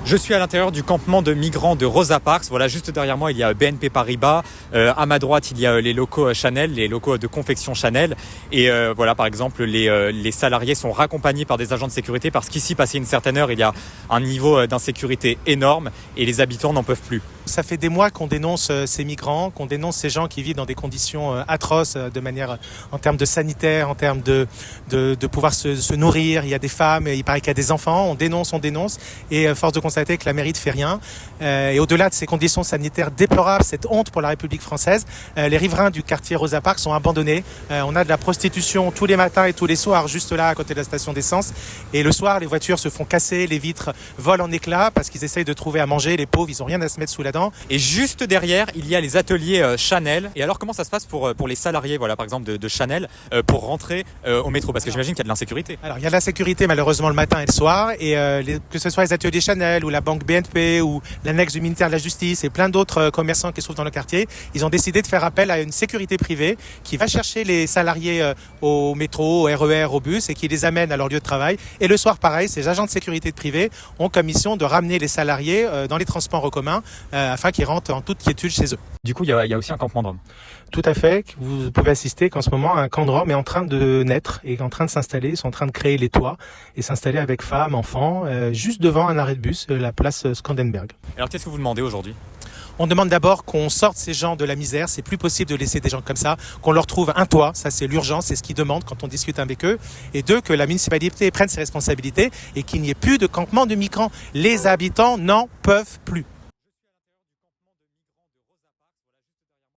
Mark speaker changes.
Speaker 1: Je suis à l'intérieur du campement de migrants de Rosa Parks. Voilà, juste derrière moi, il y a BNP Paribas. À ma droite, il y a les locaux Chanel, les locaux de confection Chanel. Et voilà, par exemple, les salariés sont raccompagnés par des agents de sécurité parce qu'ici, passé une certaine heure, il y a un niveau d'insécurité énorme et les habitants n'en peuvent plus.
Speaker 2: Ça fait des mois qu'on dénonce ces migrants, qu'on dénonce ces gens qui vivent dans des conditions atroces de manière en termes de sanitaire, en termes de pouvoir se nourrir. Il y a des femmes, il paraît qu'il y a des enfants. On dénonce. Et force de constater que la mairie ne fait rien. Et au-delà de ces conditions sanitaires déplorables, cette honte pour la République française, les riverains du quartier Rosa Parks sont abandonnés. On a de la prostitution tous les matins et tous les soirs, juste là, à côté de la station d'essence. Et le soir, les voitures se font casser, les vitres volent en éclats parce qu'ils essayent de trouver à manger. Les pauvres, ils n'ont rien à se mettre sous la dent.
Speaker 1: Et juste derrière, il y a les ateliers Chanel. Et alors, comment ça se passe pour les salariés, voilà, par exemple, de Chanel, pour rentrer au métro? Parce que j'imagine qu'il y a de l'insécurité.
Speaker 2: Alors, il y a de la sécurité, malheureusement, le matin et le soir. Et que ce soit les ateliers Chanel ou la banque BNP ou l'annexe du ministère de la Justice et plein d'autres commerçants qui se trouvent dans le quartier, ils ont décidé de faire appel à une sécurité privée qui va chercher les salariés au métro, au RER, au bus et qui les amène à leur lieu de travail. Et le soir, pareil, ces agents de sécurité privée ont comme mission de ramener les salariés dans les transports en commun afin qu'ils rentrent en toute quiétude chez eux.
Speaker 1: Du coup, il y a aussi un campement de Rome.
Speaker 2: Tout à fait. Vous pouvez assister qu'en ce moment, un camp de Rome est en train de naître et en train de s'installer. Ils sont en train de créer les toits et s'installer avec femmes, enfants, juste devant un arrêt de bus, la place Skandenberg.
Speaker 1: Alors, qu'est-ce que vous demandez aujourd'hui ?
Speaker 2: On demande d'abord qu'on sorte ces gens de la misère. C'est plus possible de laisser des gens comme ça, qu'on leur trouve un toit. Ça, c'est l'urgence, c'est ce qu'ils demandent quand on discute avec eux. Et deux, que la municipalité prenne ses responsabilités et qu'il n'y ait plus de campement de migrants. Les habitants n'en peuvent plus.